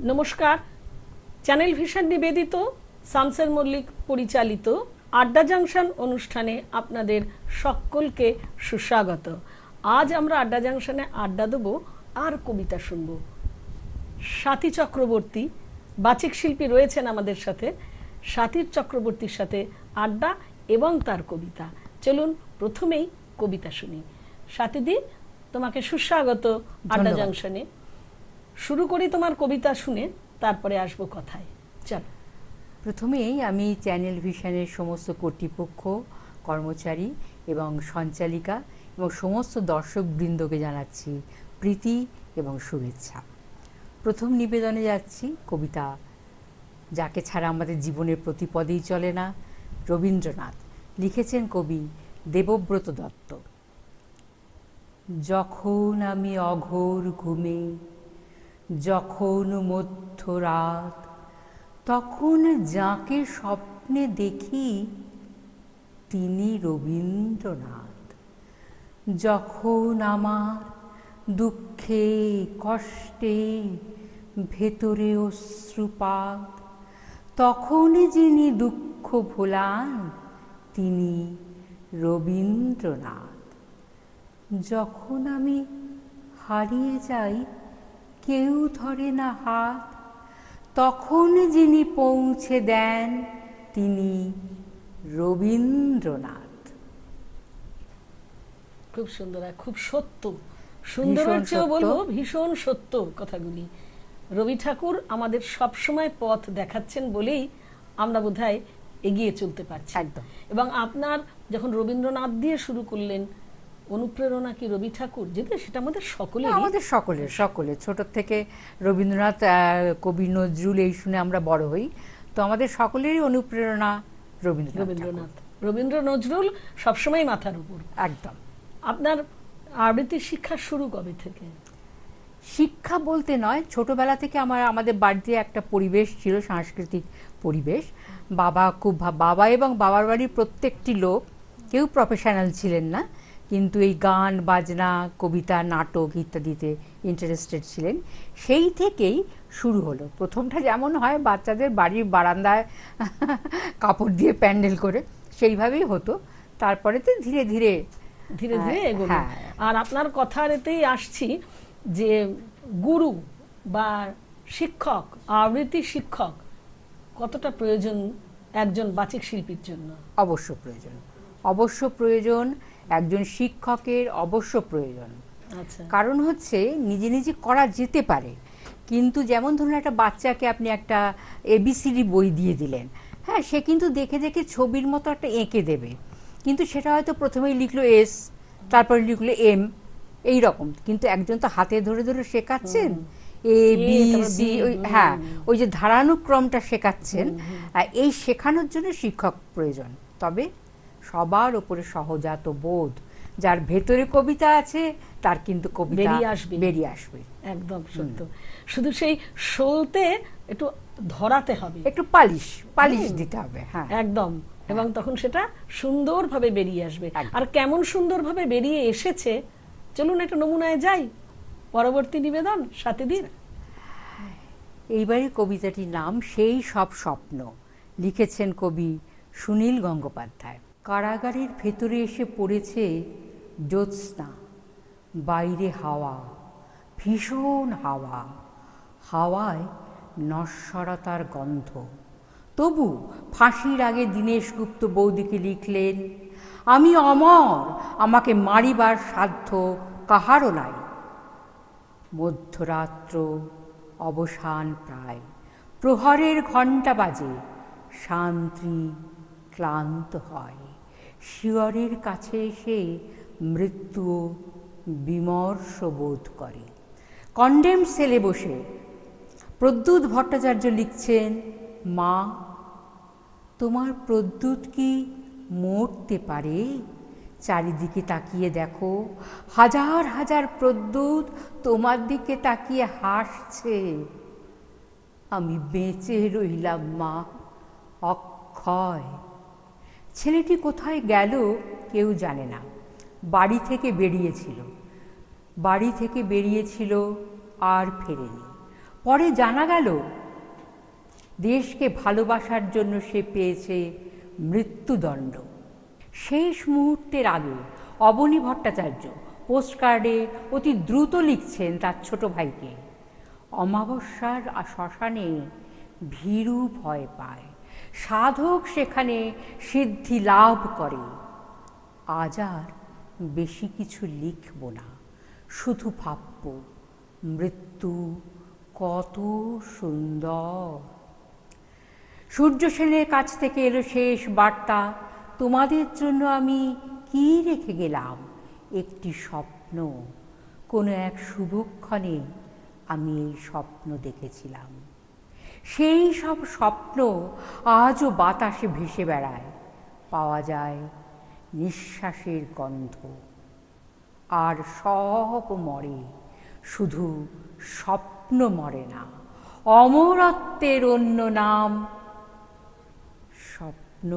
নমস্কার। Channel vision নিবেদিত, শামসের মল্লিক পরিচালিত আড্ডা জাংশন অনুষ্ঠানে আপনাদের সকলকে সুস্বাগত। আজ আমরা আড্ডা জাংশনে আড্ডা দেবো আর কবিতা শুনবো। স্বাতী চক্রবর্তী বাচিক শিল্পী রয়েছেন আমাদের সাথে। স্বাতী চক্রবর্তীর সাথে আড্ডা এবং তার কবিতা। চলুন প্রথমেই কবিতা শুনি। স্বাতীদি, তোমাকে সুস্বাগত আড্ডা জাংশনে। শুরু করি তোমার কবিতা শুনে, তারপরে আসবো কথায়। চল। প্রথমেই আমি চ্যানেল ভিশনের সমস্ত কর্তৃপক্ষ, কর্মচারী এবং সঞ্চালিকা এবং সমস্ত দর্শকবৃন্দকে জানাচ্ছি প্রীতি এবং শুভেচ্ছা। প্রথম নিবেদনে যাচ্ছি কবিতা, যাকে ছাড়া আমাদের জীবনের প্রতিপদেই চলে না। রবীন্দ্রনাথ লিখেছেন কবি দেবব্রত দত্ত। যখন আমি অঘোর ঘুমে, যখন মধ্যরাত, তখন যাকে স্বপ্নে দেখি তিনি রবীন্দ্রনাথ। যখন আমার দুঃখে কষ্টে ভেতরে অশ্রুপাত, তখন যিনি দুঃখ ভোলান তিনি রবীন্দ্রনাথ। যখন আমি হারিয়ে যাই, কেউ ধরে না হাত, তখন যিনি পৌঁছে দেন তিনি রবীন্দ্রনাথ। খুব সুন্দর, খুব সত্য। সুন্দরের চেয়েও বলবো ভীষণ সত্য কথাগুলি। রবি ঠাকুর আমাদের সবসময় পথ দেখাচ্ছেন বলেই আমরা বোধহয় এগিয়ে চলতে পারছি। একদম। এবং আপনার যখন রবীন্দ্রনাথ দিয়ে শুরু করলেন, অনুপ্রেরণা কি রবি ঠাকুর? যেটা সেটা আমাদের সকলের ছোট থেকে রবীন্দ্রনাথ, কবি নজরুল এই শুনে আমরা বড় হই, তো আমাদের সকলেরই অনুপ্রেরণা রবীন্দ্রনাথ। রবীন্দ্র নজরুল সবসময় মাথার উপর। একদম। আপনার আবৃত্তির শিক্ষা শুরু কবে থেকে? শিক্ষা বলতে নয়, ছোটবেলা থেকে আমাদের বাড়িতে একটা পরিবেশ ছিল, সাংস্কৃতিক পরিবেশ। বাবা এবং বাবার বাড়ির প্রত্যেকটি লোক কেউ প্রফেশনাল ছিলেন না, কিন্তু এই গান বাজনা, কবিতা, নাটক ইত্যাদিতে ইন্টারেস্টেড ছিলেন। সেই থেকেই শুরু হলো। প্রথমটা যেমন হয় বাচ্চাদের বাড়ির বারান্দায় কাপড় দিয়ে প্যান্ডেল করে, সেইভাবেই হতো। তারপরে তো ধীরে ধীরে এগোলো। আর আপনার কথার এতেই আসছি যে গুরু বা শিক্ষক, আবৃত্তি শিক্ষক কতটা প্রয়োজন একজন বাচিক শিল্পীর জন্য? অবশ্য প্রয়োজন, একজন শিক্ষকের অবশ্য প্রয়োজন। আচ্ছা। কারণ হচ্ছে নিজে নিজে করা যেতে পারে, কিন্তু যেমন ধরুন একটা বাচ্চাকে আপনি একটা এবিসিডি বই দিয়ে দিলেন, হ্যাঁ, সে কিন্তু দেখে দেখে ছবির মতো একটা এঁকে দেবে, কিন্তু সেটা হয়তো প্রথমেই লিখলো এস, তারপরে লিখলো এম, এই রকম। কিন্তু একজন তো হাতে ধরে ধরে শেখাচ্ছেন, এ বি সি, হ্যাঁ, ওই যে ধারানুক্রমটা শেখাচ্ছেন। এই শেখানোর জন্য শিক্ষক প্রয়োজন। তবে সবার উপরে সহজাত বোধ, যার ভেতরে কবিতা আছে তার কিন্তু কবিতা বেরিয়ে আসবে। একদম সত্য। শুধু সেই সলতে একটু ধরাতে হবে, একটু পালিশ দিতে হবে। হ্যাঁ, একদম। এবং তখন সেটা সুন্দরভাবে বেরিয়ে আসবে। আর কেমন সুন্দরভাবে বেরিয়ে এসেছে, চলুন একটা নমুনায় যাই। পরবর্তী নিবেদন স্বাতীদির। এইবারে কবিতাটির নাম সেই সব স্বপ্ন। লিখেছেন কবি সুনীল গঙ্গোপাধ্যায়। কারাগারের ভেতরে এসে পড়েছে জ্যোৎস্না, বাইরে হাওয়া, ভীষণ হাওয়া, হাওয়ায় নশ্বরতার গন্ধ। তবু ফাঁসির আগে দীনেশগুপ্ত বৌদিকে লিখলেন, আমি অমর, আমাকে মারিবার সাধ্য কাহারও নাই। মধ্যরাত্র, অবসান প্রায়, প্রহরের ঘণ্টা বাজে, শান্তি ক্লান্ত হয়। শিয়রের কাছে এসে মৃত্যু বিমর্ষ বোধ করে। কন্ডেম সেলে বসে প্রদ্যুৎ ভট্টাচার্য লিখছেন, মা, তোমার প্রদ্যুৎ কি মরতে পারে? চারিদিকে তাকিয়ে দেখো, হাজার হাজার প্রদ্যুৎ তোমার দিকে তাকিয়ে হাসছে। আমি বেঁচে রইলাম মা, অক্ষয়। ছেলেটি কোথায় গেল কেউ জানে না। বাড়ি থেকে বেরিয়েছিল আর ফেরেনি। পরে জানা গেল দেশকে ভালোবাসার জন্য সে পেয়েছে মৃত্যুদণ্ড। শেষ মুহূর্তের আগে অবনী ভট্টাচার্য পোস্টকার্ডে অতি দ্রুত লিখছেন তার ছোট ভাইকে, অমাবস্যার শ্মশানে ভীরু ভয় পায়, সাধক সেখানে সিদ্ধি লাভ করে। আজ আর বেশি কিছু লিখব না, শুধু ভাবব মৃত্যু কত সুন্দর। সূর্য সেনের কাছ থেকে এলো শেষ বার্তা, তোমাদের জন্য আমি কি রেখে গেলাম, একটি স্বপ্ন। কোনো এক শুভক্ষণে আমি এই স্বপ্ন দেখেছিলাম। সেই সব স্বপ্ন আজও বাতাসে ভেসে বেড়ায়, পাওয়া যায় নিঃশ্বাসের গন্ধ। আর সব মরে, শুধু স্বপ্ন মরে না। অমরত্বের অন্য নাম স্বপ্ন।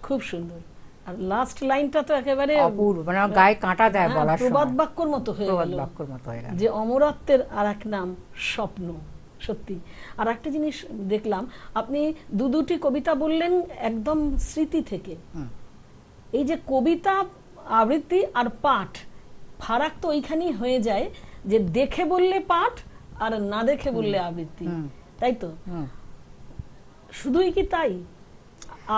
খুব সুন্দর। আর লাস্ট লাইনটা তো একেবারে অপূর্ব, মানে গায়ে কাঁটা দেয় বলার সময়। প্রবাদ বাক্যর মতো হয়ে প্রবাদ গেল, বাক্যর মতো হয়ে গেল যে অমরত্বের আর এক নাম স্বপ্ন। সত্যি। আর একটা জিনিস দেখলাম, আপনি দুটি কবিতা বললেন একদম স্মৃতি থেকে। এই যে কবিতা আবৃত্তি আর পাঠ, ফারাক তো ওইখানেই হয়ে যায় যে দেখে বললে পাঠ আর না দেখে বললে আবৃত্তি, তাই তো? শুধুই কি তাই?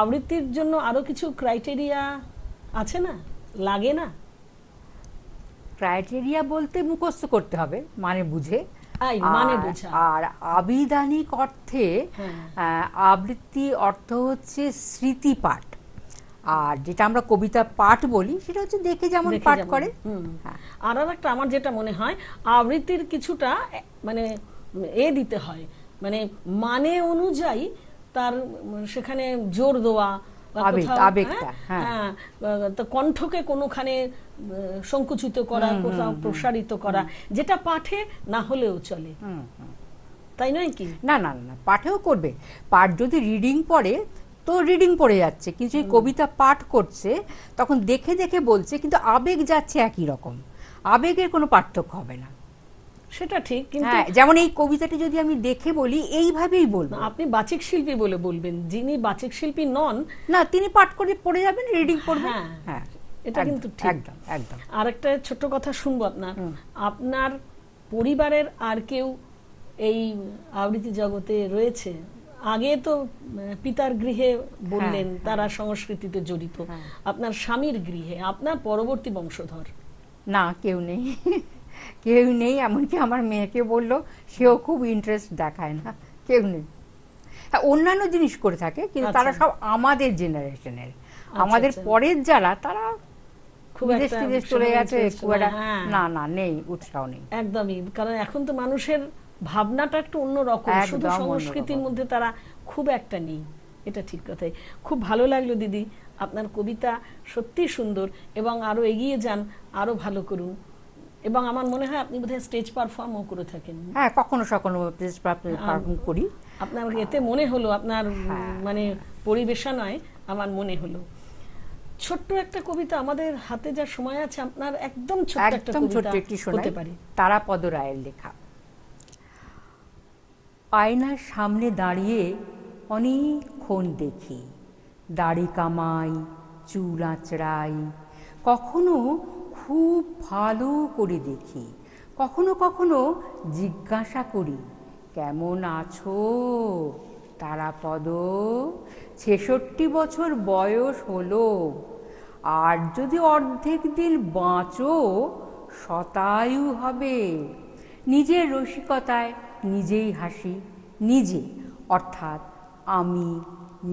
আবৃত্তির জন্য আরো কিছু ক্রাইটেরিয়া আছে না, লাগে না? ক্রাইটেরিয়া বলতে মুখস্থ করতে হবে মানে বুঝে, মানে বোঝা। আর আবিধানিক অর্থে আবৃত্তি অর্থ হচ্ছে স্মৃতি পাঠ। আর যেটা আমরা কবিতা পাঠ বলি সেটা হচ্ছে দেখে যেমন পাঠ করে। আর একটা আমার যেটা মনে হয়, আবৃত্তির কিছুটা মানে দিতে হয়, মানে অনুযায়ী তার সেখানে জোর দেওয়া, তো কণ্ঠকে কোনোখানে সংকুচিত করা, কোথাও প্রসারিত করা, যেটা পাঠে না হলেও চলে, তাই নয় কি? না না না, পাঠেও করবে। পাঠ যদি রিডিং পড়ে তো রিডিং পড়ে যাচ্ছে, কিন্তু এই কবিতা পাঠ করছে তখন দেখে দেখে বলছে, কিন্তু আবেগ যাচ্ছে একই রকম, আবেগের কোনো পার্থক্য হবে না। সেটা ঠিক, কিন্তু যেমন এই কবিতাটি যদি আমি দেখে বলি এইভাবেই বলবো। আপনি বাচিক শিল্পী বলে বলবেন, যিনি বাচিক শিল্পী নন না তিনি পাঠ করে পড়ে যাবেন, রিডিং করবেন। হ্যাঁ, এটা কিন্তু ঠিক। একদম একদম। আর একটা ছোট কথা শুনবো আপনার পরিবারের আর কেউ এই আবৃত্তি জগতে রয়েছে? আগে তো পিতার গৃহে বললেন, তারা সংস্কৃতিতে জড়িত। আপনার স্বামীর গৃহে, আপনার পরবর্তী বংশধর? না, কেউ নেই, কেউ নেই। এমনকি আমার মেয়েকে বললো, সেও খুব ইন্টারেস্ট দেখায় না, কেউ নেই। হ্যাঁ, অন্যান্য জিনিস করে থাকে, কিন্তু তারা সব আমাদের জেনারেশনের। আমাদের পরের যারা, তারা খুব বিদেশ চলে গেছে, খুব একটা না না নেই, উৎসাহ নেই একদমই। কারণ এখন তো মানুষের ভাবনাটা একটু অন্যরকম, শুধু সংস্কৃতির মধ্যে তারা খুব একটা নেই। এটা ঠিক কথাই। খুব ভালো লাগলো দিদি, আপনার কবিতা সত্যি সুন্দর, এবং আরো এগিয়ে যান, আরো ভালো করুন। এবং আমার মনে হয় আপনি বোধহয় স্টেজ পারফর্মও করে থাকেন। হ্যাঁ, কখনো কখনো স্টেজ পারফর্ম করি। আপনার এতে মনে হলো, আপনার মানে পরিবেশনায় আমার মনে হলো। ছোট্ট একটা কবিতা, আমাদের হাতে যা সময় আছে, আপনার একদম ছোট্ট একটা কবিতা হতে পারে। তারাপদ রায়ের লেখা। আয়নার সামনে দাঁড়িয়ে অনেকক্ষণ দেখি, দাড়ি কামাই, চুল আঁচড়াই, কখনো খুব ভালো করে দেখি, কখনো কখনো জিজ্ঞাসা করি, কেমন আছো তারাপদ? ৬৬ বছর বয়স হলো, আর যদি অর্ধেক দিন বাঁচো শতায়ু হবে। নিজের রসিকতায় নিজেই হাসি, নিজে অর্থাৎ আমি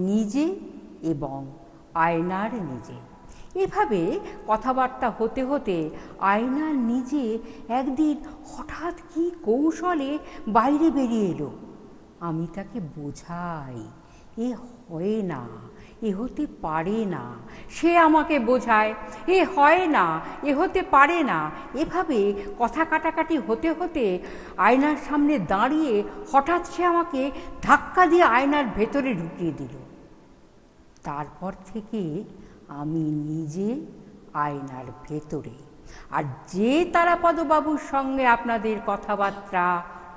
নিজে এবং আয়নার নিজে। এভাবে কথাবার্তা হতে হতে আয়নার নিজে একদিন হঠাৎ কি কৌশলে বাইরে বেরিয়ে এলো। আমি তাকে বোঝাই, এ হয় না, এ হতে পারে না। সে আমাকে বোঝায়, এ হয় না, এ হতে পারে না। এভাবে কথা কাটাকাটি হতে হতে আয়নার সামনে দাঁড়িয়ে হঠাৎ সে আমাকে ধাক্কা দিয়ে আয়নার ভেতরে ঢুকিয়ে দিল। তারপর থেকে আমি নিজে আয়নার ভেতরে। আর যে তারাপদবাবুর সঙ্গে আপনাদের কথাবার্তা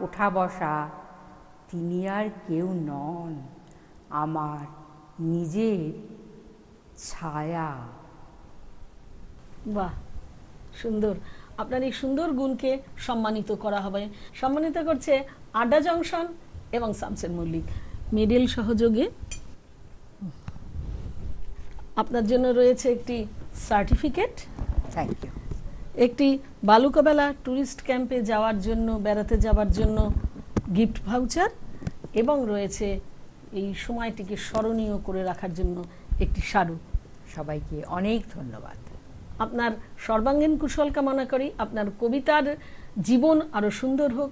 ওঠা বসা, তিনি আর কেউ নন, আমার নিজের ছায়া। বাহ, সুন্দর। আপনার এই সুন্দর গুণকে সম্মানিত করা হবে। সম্মানিত করছে আড্ডা জংশন এবং শামসের মল্লিক মেডেল সহযোগে। আপনার জন্য রয়েছে একটি সার্টিফিকেট, থ্যাংক ইউ। একটি বালুকাবেলা ট্যুরিস্ট ক্যাম্পে যাওয়ার জন্য, বেড়াতে যাওয়ার জন্য গিফট ভাউচার, এবং রয়েছে এই সময়টিকে স্মরণীয় করে রাখার জন্য একটি স্মারক। সবাইকে অনেক ধন্যবাদ। আপনার সর্বাঙ্গীন কুশল কামনা করি। আপনার কবিতার জীবন আরো সুন্দর হোক,